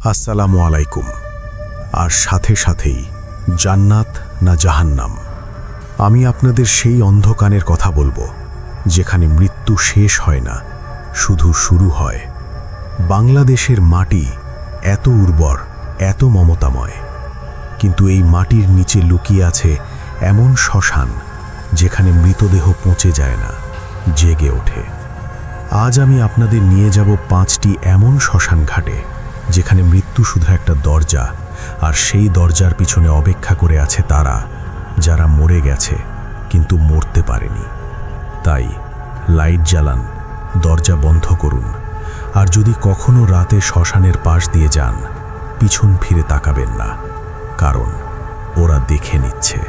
আসসালামু আলাইকুম। আর সাথে সাথেই জান্নাত না জাহান্নাম, আমি আপনাদের সেই অন্ধকারের কথা বলবো যেখানে মৃত্যু শেষ হয় না, শুধু শুরু হয়। বাংলাদেশের মাটি এত উর্বর, এত মমতাময়, কিন্তু এই মাটির নিচে লুকিয়ে আছে এমন শ্মশান যেখানে মৃতদেহ পচে যায় না, জেগে ওঠে। আজ আমি আপনাদের নিয়ে যাব 5টি এমন শ্মশান ঘাটে যেখানে মৃত্যু শুধু একটা দরজা, আর সেই দরজার পিছনে অপেক্ষা করে আছে তারা যারা মরে গেছে কিন্তু মরতে পারেনি। তাই লাইট জ্বালান, দরজা বন্ধ করুন, আর যদি কখনো রাতে শ্মশানের পাশ দিয়ে যান, পিছন ফিরে তাকাবেন না, কারণ ওরা দেখে নিচ্ছে।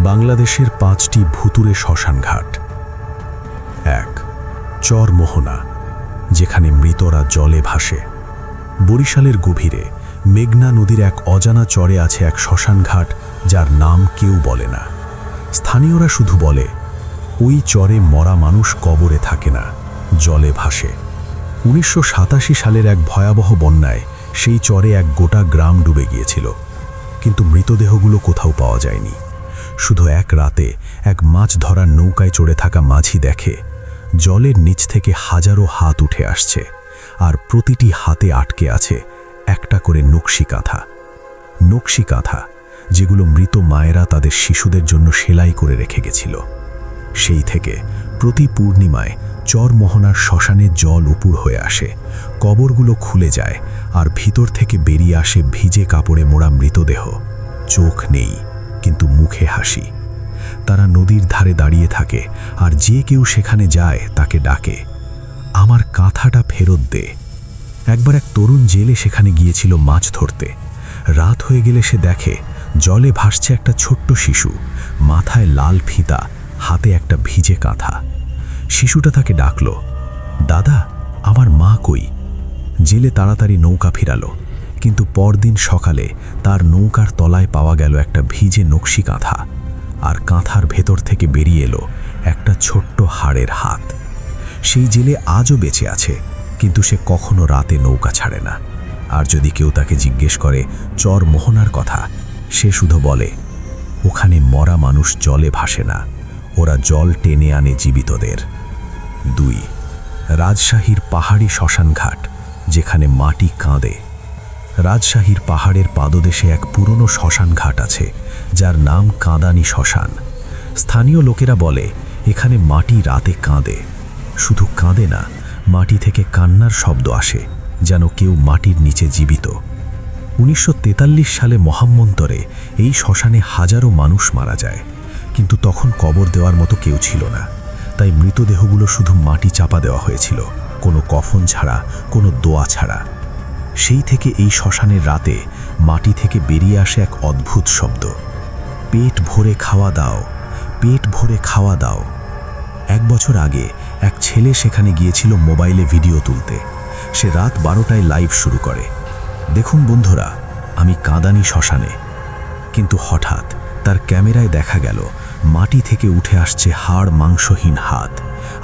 বাংলাদেশের 5টি ভুতুরে শ্মশান ঘাট। 1. চর মোহনা, যেখানে মৃতরা জলে ভাসে। বরিশালের গভীরে মেঘনা নদীর এক অজানা চরে আছে এক শ্মশান ঘাট যার নাম কেউ বলে না। স্থানীয়রা শুধু বলে, ওই চরে মরা মানুষ কবরে থাকে না, জলে ভাসে। 1987 সালের এক ভয়াবহ বন্যায় সেই চরে এক গোটা গ্রাম ডুবে গিয়েছিল, কিন্তু মৃতদেহগুলো কোথাও পাওয়া যায়নি। শুধু এক রাতে এক মাছ ধরার নৌকায় চড়ে থাকা মাঝি দেখে জলের নিচ থেকে হাজারো হাত উঠে আসছে, আর প্রতিটি হাতে আটকে আছে একটা করে নকশি কাঁথা, যেগুলো মৃত মায়েরা তাদের শিশুদের জন্য সেলাই করে রেখে গেছিল। সেই থেকে প্রতি পূর্ণিমায় চর মোহনার শ্মশানে জল উপুড় হয়ে আসে, কবরগুলো খুলে যায়, আর ভিতর থেকে বেরিয়ে আসে ভিজে কাপড়ে মোড়া মৃতদেহ। চোখ নেই, কিন্তু মুখে হাসি। তারা নদীর ধারে দাঁড়িয়ে থাকে, আর যে কেউ সেখানে যায় তাকে ডাকে, আমার কাঁথাটা ফেরত দে। একবার এক তরুণ জেলে সেখানে গিয়েছিল মাছ ধরতে। রাত হয়ে গেলে সে দেখে জলে ভাসছে একটা ছোট্ট শিশু, মাথায় লাল ফিতা, হাতে একটা ভিজে কাঁথা। শিশুটা তাকে ডাকল, দাদা, আমার মা কই? জেলে তাড়াতাড়ি নৌকা ফিরালো, কিন্তু পরদিন সকালে তার নৌকার তলায় পাওয়া গেল একটা ভিজে নকশি কাঁথা, আর কাঁথার ভেতর থেকে বেরিয়ে এলো একটা ছোট্ট হাড়ের হাত। সেই জেলে আজও বেঁচে আছে, কিন্তু সে কখনো রাতে নৌকা ছাড়ে না। আর যদি কেউ তাকে জিজ্ঞেস করে চর মোহনার কথা, সে শুধু বলে, ওখানে মরা মানুষ জলে ভাসে না, ওরা জল টেনে আনে জীবিতদের। 2. রাজশাহীর পাহাড়ি শ্মশান ঘাট, যেখানে মাটি কাঁদে। রাজশাহীর পাহাড়ের পাদদেশে এক পুরনো শ্মশান ঘাট আছে যার নাম কাঁদানি শ্মশান। স্থানীয় লোকেরা বলে, এখানে মাটি রাতে কাঁদে। শুধু কাঁদে না, মাটি থেকে কান্নার শব্দ আসে, যেন কেউ মাটির নিচে জীবিত। 1943 সালে মহামন্তরে এই শ্মশানে হাজারো মানুষ মারা যায়, কিন্তু তখন কবর দেওয়ার মতো কেউ ছিল না। তাই মৃতদেহগুলো শুধু মাটি চাপা দেওয়া হয়েছিল, কোনো কফন ছাড়া, কোনো দোয়া ছাড়া। সেই থেকে এই শ্মশানের রাতে মাটি থেকে বেরিয়ে আসে এক অদ্ভুত শব্দ, পেট ভরে খাওয়া দাও, পেট ভরে খাওয়া দাও। 1 বছর আগে এক ছেলে সেখানে গিয়েছিল মোবাইলে ভিডিও তুলতে। সে রাত 12টায় লাইভ শুরু করে, দেখুন বন্ধুরা, আমি কাঁদানি শ্মশানে। কিন্তু হঠাৎ তার ক্যামেরায় দেখা গেল মাটি থেকে উঠে আসছে হাড় মাংসহীন হাত,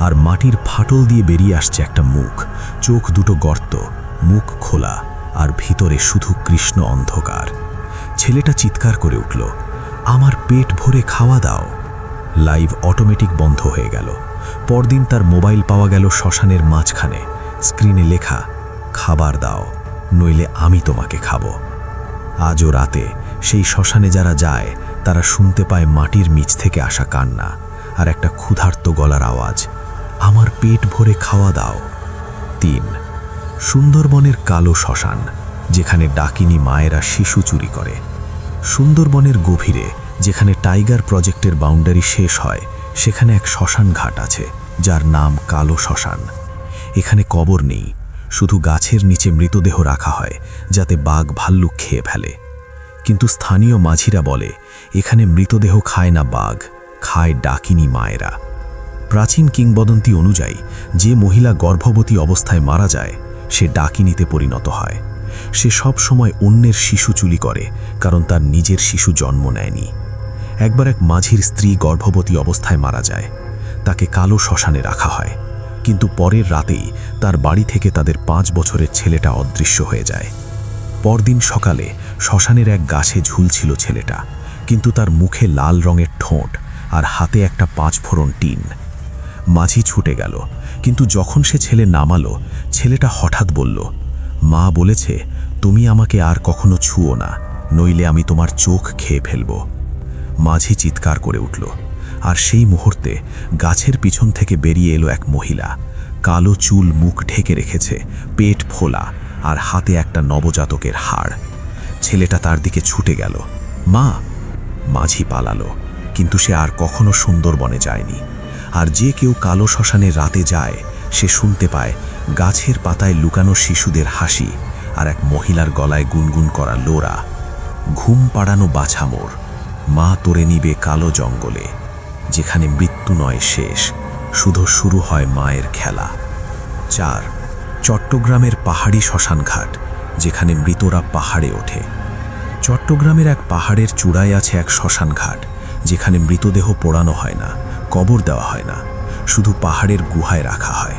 আর মাটির ফাটল দিয়ে বেরিয়ে আসছে একটা মুখ, চোখ দুটো গর্ত, মুখ খোলা, আর ভিতরে শুধু কৃষ্ণ অন্ধকার। ছেলেটা চিৎকার করে উঠল, আমার পেট ভরে খাওয়া দাও। লাইভ অটোমেটিক বন্ধ হয়ে গেল। পরদিন তার মোবাইল পাওয়া গেল শ্মশানের মাঝখানে, স্ক্রিনে লেখা, খাবার দাও, নইলে আমি তোমাকে খাবো। আজও রাতে সেই শ্মশানে যারা যায় তারা শুনতে পায় মাটির নিচ থেকে আসা কান্না, আর একটা ক্ষুধার্ত গলার আওয়াজ, আমার পেট ভরে খাওয়া দাও। 3. সুন্দরবনের কালো শ্মশান, যেখানে ডাকিনী মায়েরা শিশু চুরি করে। সুন্দরবনের গভীরে, যেখানে টাইগার প্রজেক্টের বাউন্ডারি শেষ হয়, সেখানে এক শ্মশান ঘাট আছে যার নাম কালো শ্মশান। এখানে কবর নেই, শুধু গাছের নিচে মৃতদেহ রাখা হয় যাতে বাঘ ভাল্লুক খেয়ে ফেলে। কিন্তু স্থানীয় মাঝিরা বলে, এখানে মৃতদেহ খায় না বাঘ, খায় ডাকিনী মায়েরা। প্রাচীন কিংবদন্তি অনুযায়ী যে মহিলা গর্ভবতী অবস্থায় মারা যায় সে ডাকিনীতে পরিণত হয়। সে সব সময় অন্যের শিশু চুরি করে, কারণ তার নিজের শিশু জন্ম নেয়নি। একবার এক মাঝির স্ত্রী গর্ভবতী অবস্থায় মারা যায়, তাকে কালো শ্মশানে রাখা হয়, কিন্তু পরের রাতেই তার বাড়ি থেকে তাদের 5 বছরের ছেলেটা অদৃশ্য হয়ে যায়। পরদিন সকালে শ্মশানের এক গাছে ঝুলছিল ছেলেটা, কিন্তু তার মুখে লাল রঙের ঠোঁট আর হাতে একটা 5 ফোড়ন টিন। মাঝি ছুটে গেল, কিন্তু যখন সে ছেলে নামালো, ছেলেটা হঠাৎ বলল, মা বলেছে তুমি আমাকে আর কখনো ছুঁয়ো না, নইলে আমি তোমার চোখ খেয়ে ফেলব। মাঝি চিৎকার করে উঠল, আর সেই মুহূর্তে গাছের পিছন থেকে বেরিয়ে এলো এক মহিলা। কালো চুল মুখ ঢেকে রেখেছে, পেট ফোলা, আর হাতে একটা নবজাতকের হাড়। ছেলেটা তার দিকে ছুটে গেল। মা! মাঝি পালালো, কিন্তু সে আর কখনো সুন্দরবনে যায়নি। আর যে কেউ কালো শ্মশানে রাতে যায়, সে শুনতে পায় গাছের পাতায় লুকানো শিশুদের হাসি আর এক মহিলার গলায় গুনগুন করা লোরা। ঘুম পাড়ানো বাছা মোর, মা তোরে নিবে কালো জঙ্গলে, যেখানে মৃত্যু নয় শেষ, শুধু শুরু হয় মায়ের খেলা। 4. চট্টগ্রামের পাহাড়ি শ্মশানঘাট, যেখানে মৃতরা পাহাড়ে ওঠে। চট্টগ্রামের এক পাহাড়ের চূড়ায় আছে এক শ্মশানঘাট, যেখানে মৃতদেহ পোড়ানো হয় না, কবর দেওয়া হয় না, শুধু পাহাড়ের গুহায় রাখা হয়।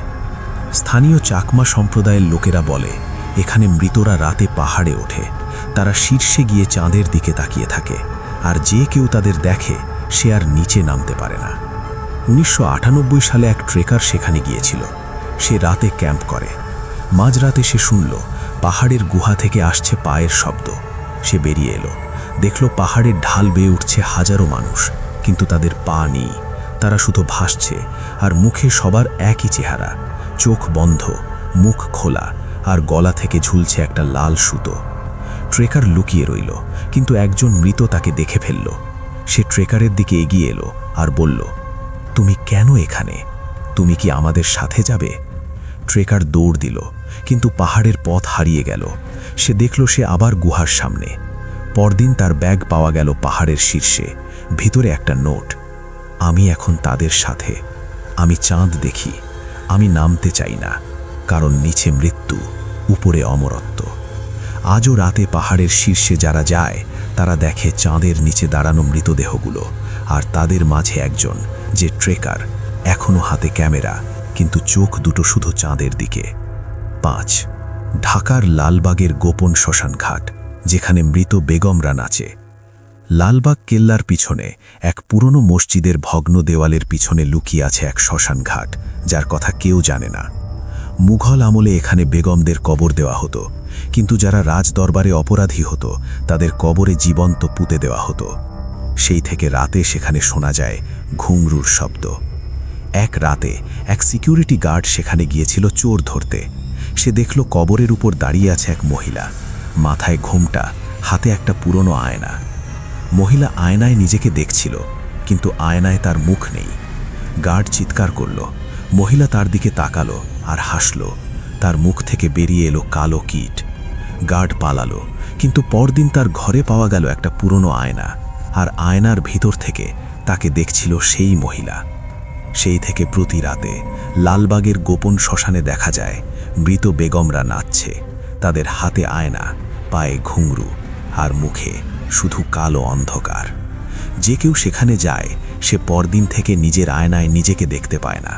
স্থানীয় চাকমা সম্প্রদায়ের লোকেরা বলে এখানে মৃতরা রাতে পাহাড়ে ওঠে। তারা শীর্ষে গিয়ে চাঁদের দিকে তাকিয়ে থাকে, আর যে কেউ তাদের দেখে সে আর নিচে নামতে পারে না। 1998 সালে এক ট্রেকার সেখানে গিয়েছিল। সে রাতে ক্যাম্প করে। মাঝরাতে সে শুনল পাহাড়ের গুহা থেকে আসছে পায়ের শব্দ। সে বেরিয়ে এলো, দেখল পাহাড়ের ঢাল বেয়ে উঠছে হাজারো মানুষ, কিন্তু তাদের পা নেই। তারা শুধু ভাসছে, আর মুখে সবার একই চেহারা, চোখ বন্ধ, মুখ খোলা, আর গলা থেকে ঝুলছে একটা লাল সুতো। ট্রেকার লুকিয়ে রইল, কিন্তু একজন মৃত তাকে দেখে ফেলল। সে ট্রেকারের দিকে এগিয়ে এলো আর বলল, তুমি কেন এখানে? তুমি কি আমাদের সাথে যাবে? ট্রেকার দৌড় দিল, কিন্তু পাহাড়ের পথ হারিয়ে গেল। সে দেখল সে আবার গুহার সামনে। পরদিন তার ব্যাগ পাওয়া গেল পাহাড়ের শীর্ষে, ভিতরে একটা নোট। আমি এখন তাদের সাথে। আমি চাঁদ দেখি। আমি নামতে চাই না, কারণ নিচে মৃত্যু, উপরে অমরত্ব। আজও রাতে পাহাড়ের শীর্ষে যারা যায়, তারা দেখে চাঁদের নিচে দাঁড়ানো মৃতদেহগুলো, আর তাদের মাঝে একজন, যে ট্রেকার, এখনো হাতে ক্যামেরা, কিন্তু চোখ দুটো শুধু চাঁদের দিকে। 5. ঢাকার লালবাগের গোপন শ্মশানঘাট, যেখানে মৃত বেগমরা নাচে। লালবাগ কেল্লার পিছনে এক পুরনো মসজিদের ভগ্ন দেওয়ালের পিছনে লুকিয়ে আছে এক শ্মশানঘাট, যার কথা কেউ জানে না। মুঘল আমলে এখানে বেগমদের কবর দেওয়া হতো, কিন্তু যারা রাজ দরবারে অপরাধী হতো তাদের কবরে জীবন্ত পুঁতে দেওয়া হতো। সেই থেকে রাতে সেখানে শোনা যায় ঘুংরুর শব্দ। এক রাতে এক সিকিউরিটি গার্ড সেখানে গিয়েছিল চোর ধরতে। সে দেখল কবরের উপর দাঁড়িয়ে আছে এক মহিলা, মাথায় ঘোমটা, হাতে একটা পুরনো আয়না। মহিলা আয়নায় নিজেকে দেখছিল, কিন্তু আয়নায় তার মুখ নেই। গার্ড চিৎকার করল। মহিলা তার দিকে তাকালো আর হাসল। তার মুখ থেকে বেরিয়ে এলো কালো কীট। গার্ড পালালো, কিন্তু পরদিন তার ঘরে পাওয়া গেল একটা পুরনো আয়না, আর আয়নার ভিতর থেকে তাকে দেখছিল সেই মহিলা। সেই থেকে প্রতি রাতে লালবাগের গোপন শ্মশানে দেখা যায় মৃত বেগমরা নাচছে। তাদের হাতে আয়না, পায়ে ঘুংরু, আর মুখে শুধু কালো অন্ধকার। যে কেউ সেখানে যায়, সে পরদিন থেকে নিজের আয়নায় নিজেকে দেখতে পায় না,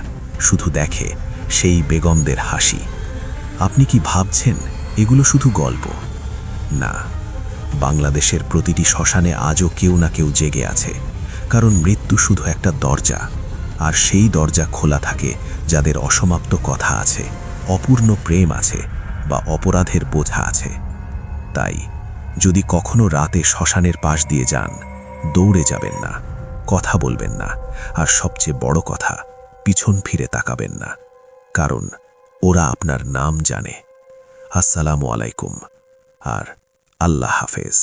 শুধু দেখে সেই বেগমদের হাসি। আপনি কি ভাবছেন এগুলো শুধু গল্প? না, বাংলাদেশের প্রতিটি শ্মশানে আজও কেউ না কেউ জেগে আছে, কারণ মৃত্যু শুধু একটা দরজা, আর সেই দরজা খোলা থাকে যাদের অসমাপ্ত কথা আছে, অপূর্ণ প্রেম আছে, বা অপরাধের বোঝা আছে। তাই যদি কখনো রাতে শ্মশানের পাশ দিয়ে যান, দৌড়ে যাবেন না, কথা বলবেন না, আর সবচেয়ে বড় কথা, পিছন ফিরে তাকাবেন না, কারণ ওরা আপনার নাম জানে। আসসালামু আলাইকুম, আর আল্লাহ হাফেজ।